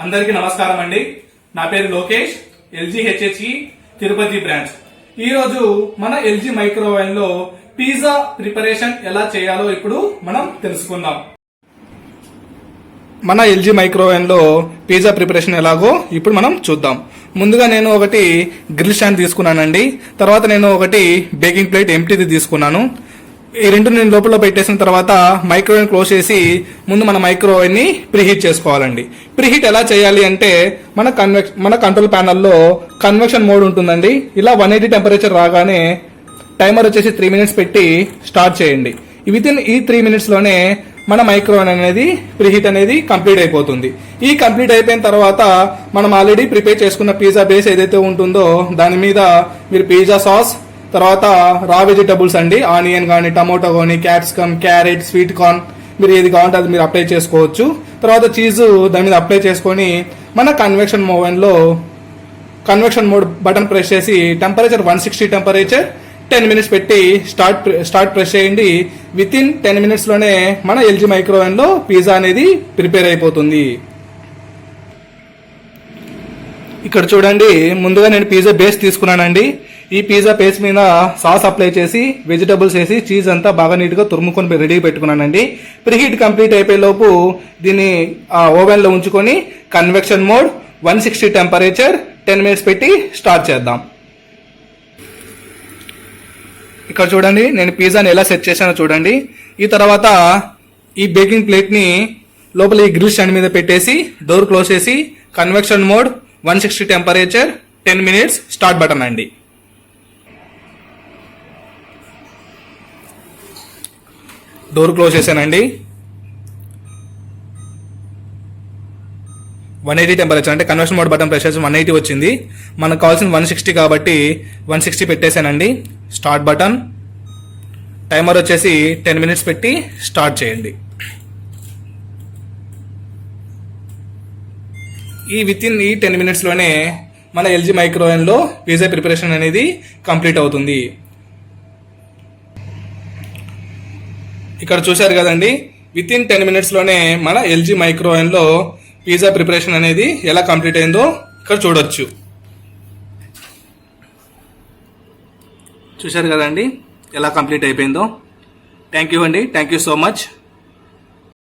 అందరికీ నమస్కారం అండి. నా పేరు లోకేష్, ఎల్జీ హెచ్హెచ్ఈ తిరుపతి బ్రాంచ్. ఈ రోజు మన ఎల్జీ మైక్రోవేవ్ లో పిజ్జా ప్రిపరేషన్ ఎలా చేయాలో ఇప్పుడు మనం తెలుసుకుందాం. మన ఎల్జీ మైక్రోవేవ్ లో పిజ్జా ప్రిపరేషన్ ఎలాగో ఇప్పుడు మనం చూద్దాం. ముందుగా నేను ఒకటి గ్రిల్ స్టాండ్ తీసుకున్నానండి. తర్వాత నేను ఒకటి బేకింగ్ ప్లేట్ ఎంటీది తీసుకున్నాను. ఈ రెండు నేను లోపల పెట్టేసిన తర్వాత మైక్రోవేవ్ క్లోజ్ చేసి ముందు మన మైక్రోవేవ్ ని ప్రీహీట్ చేసుకోవాలండి. ప్రీహీట్ ఎలా చేయాలి అంటే మన కంట్రోల్ ప్యానల్లో కన్వెక్షన్ మోడ్ ఉంటుందండి. ఇలా 180 టెంపరేచర్ రాగానే టైమర్ వచ్చేసి 3 minutes పెట్టి స్టార్ట్ చేయండి. వితిన్ ఈ 3 minutes లోనే మన మైక్రోవేవ్ అనేది ప్రీహీట్ అనేది కంప్లీట్ అయిపోతుంది. ఈ కంప్లీట్ అయిపోయిన తర్వాత మనం ఆల్రెడీ ప్రిపేర్ చేసుకున్న పిజ్జా బేస్ ఏదైతే ఉంటుందో దాని మీద మీరు పిజ్జా సాస్, తర్వాత రా వెజిటబుల్స్ అండి, ఆనియన్ కానీ, టమోటో కానీ, క్యాప్సికమ్, క్యారెట్, స్వీట్ కార్న్, మీరు ఏది కావాలంటే అది మీరు అప్లై చేసుకోవచ్చు. తర్వాత చీజ్ దాని మీద అప్లై చేసుకొని మన కన్వెక్షన్ మోడ్ బటన్ ప్రెస్ చేసి టెంపరేచర్ 160 టెంపరేచర్ 10 minutes పెట్టి స్టార్ట్ ప్రెస్ చేయండి. వితిన్ 10 minutes లోనే మన ఎల్జీ మైక్రోవేవ్ లో పిజ్జా అనేది ప్రిపేర్ అయిపోతుంది. ఇక్కడ చూడండి, ముందుగా నేను పిజ్జా బేస్ తీసుకున్నానండి. ఈ పిజ్జా బేస్ మీద సాస్ అప్లై చేసి వెజిటబుల్స్ వేసి చీజ్ అంతా బాగా నీట్ గా తురుముకొని రెడీ పెట్టుకున్నానండి. ప్రీహీట్ కంప్లీట్ అయిపోయే లోపు దీన్ని ఓవెన్ లో ఉంచుకొని కన్వెక్షన్ మోడ్ 160 టెంపరేచర్ 10 minutes పెట్టి స్టార్ట్ చేద్దాం. ఇక్కడ చూడండి, నేను పిజ్జాని ఎలా సెట్ చేశానో చూడండి. ఈ తర్వాత ఈ బేకింగ్ ప్లేట్ ని లోపల ఈ గ్రిల్ స్టాండ్ మీద పెట్టేసి డోర్ క్లోజ్ చేసి convection mode 160 temperature 10 minutes start button అండి. డోర్ క్లోజ్ చేశానండి. 180 టెంపరేచర్ అంటే కన్వర్షన్ మోడ్ బటన్ ప్రెస్ చేసి 180 వచ్చింది. మనకు కావాల్సిన 160 కాబట్టి 160 పెట్టేశానండి. స్టార్ట్ బటన్, టైమర్ వచ్చేసి 10 minutes పెట్టి స్టార్ట్ చేయండి. వితిన్ ఈ 10 minutes లోనే మన ఎల్జీ మైక్రోవేవ్ లో పిజ్జా ప్రిపరేషన్ అనేది కంప్లీట్ అవుతుంది. ఇక్కడ చూశారు కదండి, వితిన్ 10 minutes లోనే మన ఎల్జీ మైక్రోవేవ్ లో పిజ్జా ప్రిపరేషన్ అనేది ఎలా కంప్లీట్ అయిందో ఇక్కడ చూడొచ్చు. చూశారు కదండి ఎలా కంప్లీట్ అయిపోయిందో. థ్యాంక్ యూ అండి. Thank you so much.